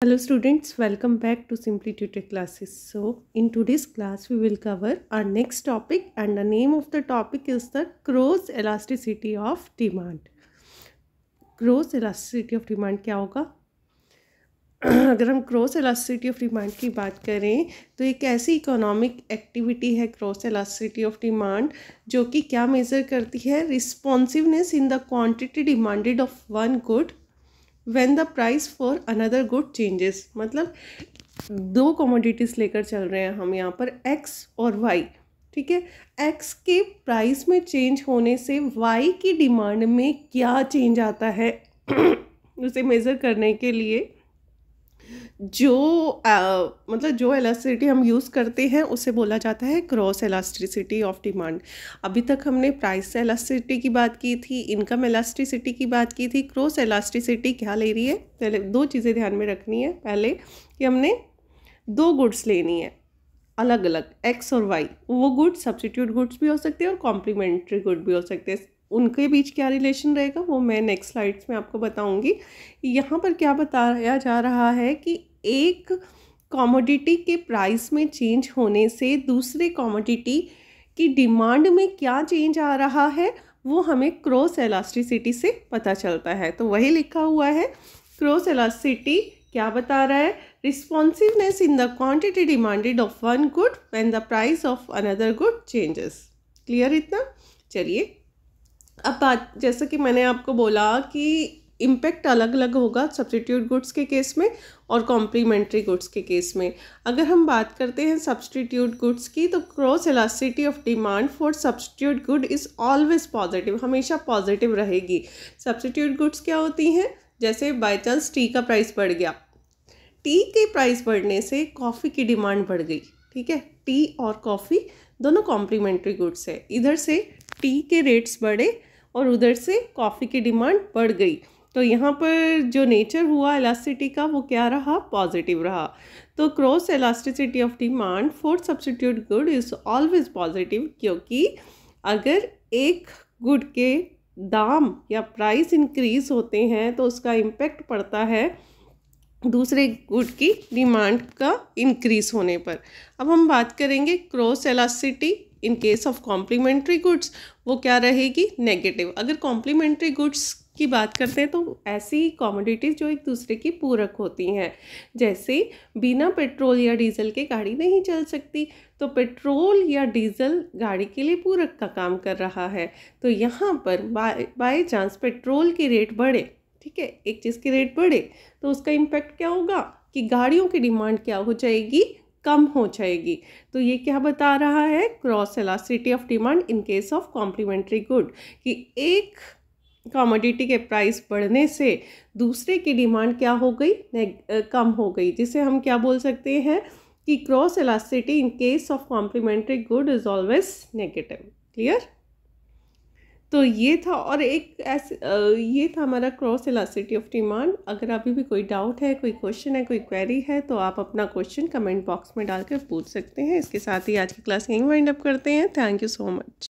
Hello students, welcome back to Simply Tutor classes. So in today's class we will cover our next topic and the name of the topic is the cross elasticity of demand. Cross elasticity of demand क्या होगा? अगर हम cross elasticity of demand की बात करें तो एक ऐसी इकोनॉमिक एक्टिविटी है क्रॉस elasticity of demand जो कि क्या मेज़र करती है responsiveness in the quantity demanded of one good when the price for another good changes. मतलब दो कमोडिटीज़ लेकर चल रहे हैं हम यहाँ पर एक्स और वाई, ठीक है। एक्स के प्राइस में चेंज होने से वाई की डिमांड में क्या चेंज आता है उसे मेज़र करने के लिए जो इलास्टिसिटी हम यूज़ करते हैं उसे बोला जाता है क्रॉस इलास्टिसिटी ऑफ डिमांड। अभी तक हमने प्राइस इलास्टिसिटी की बात की थी, इनकम इलास्टिसिटी की बात की थी। क्रॉस इलास्टिसिटी क्या ले रही है? पहले दो चीज़ें ध्यान में रखनी है। पहले कि हमने दो गुड्स लेनी है अलग अलग, एक्स और वाई। वो गुड्स सब्स्टिट्यूट गुड्स भी हो सकते हैं और कॉम्प्लीमेंट्री गुड भी हो सकते हैं। उनके बीच क्या रिलेशन रहेगा वो मैं नेक्स्ट स्लाइड्स में आपको बताऊंगी। यहाँ पर क्या बताया जा रहा है कि एक कमोडिटी के प्राइस में चेंज होने से दूसरे कमोडिटी की डिमांड में क्या चेंज आ रहा है वो हमें क्रॉस इलास्टिसिटी से पता चलता है। तो वही लिखा हुआ है, क्रॉस इलास्टिसिटी क्या बता रहा है? Responsiveness in the quantity demanded of one good when the price of another good changes. Clear इतना? चलिए अब बात, जैसा कि मैंने आपको बोला कि इम्पैक्ट अलग अलग होगा सब्स्टिट्यूट गुड्स के केस में और कॉम्प्लीमेंट्री गुड्स के केस में। अगर हम बात करते हैं सब्स्टिट्यूट गुड्स की तो cross elasticity of demand for substitute good is always positive, हमेशा पॉजिटिव रहेगी। सब्स्टिट्यूट गुड्स क्या होती हैं? जैसे बाई चांस टी का प्राइस बढ़ गया, टी के प्राइस बढ़ने से कॉफ़ी की डिमांड बढ़ गई, ठीक है। टी और कॉफ़ी दोनों कॉम्प्लीमेंट्री गुड्स है। इधर से टी के रेट्स बढ़े और उधर से कॉफ़ी की डिमांड बढ़ गई, तो यहाँ पर जो नेचर हुआ इलास्टिसिटी का वो क्या रहा? पॉजिटिव रहा। तो cross elasticity of demand for substitute good is always positive, क्योंकि अगर एक गुड के दाम या प्राइस इंक्रीज होते हैं तो उसका इम्पेक्ट पड़ता है दूसरे गुड की डिमांड का इंक्रीज होने पर। अब हम बात करेंगे cross elasticity in case of complementary goods, वो क्या रहेगी? नेगेटिव। अगर कॉम्प्लीमेंट्री गुड्स की बात करते हैं तो ऐसी कमोडिटीज़ जो एक दूसरे की पूरक होती हैं, जैसे बिना पेट्रोल या डीजल के गाड़ी नहीं चल सकती, तो पेट्रोल या डीजल गाड़ी के लिए पूरक का काम कर रहा है। तो यहाँ पर बाय चांस पेट्रोल की रेट बढ़े, ठीक है, एक चीज़ की रेट बढ़े तो उसका इम्पैक्ट क्या होगा कि गाड़ियों की डिमांड क्या हो जाएगी? कम हो जाएगी। तो ये क्या बता रहा है? Cross elasticity of demand in case of complementary good, कि एक कमोडिटी के प्राइस बढ़ने से दूसरे की डिमांड क्या हो गई? कम हो गई, जिसे हम क्या बोल सकते हैं कि cross elasticity in case of complementary good is always negative. Clear? तो ये था, और एक ऐसे ये था हमारा क्रॉस इलास्टिसिटी ऑफ डिमांड। अगर अभी भी कोई डाउट है, कोई क्वेश्चन है, कोई क्वेरी है तो आप अपना क्वेश्चन कमेंट बॉक्स में डालकर पूछ सकते हैं। इसके साथ ही आज की क्लास यहीं वाइंड अप करते हैं। Thank you so much.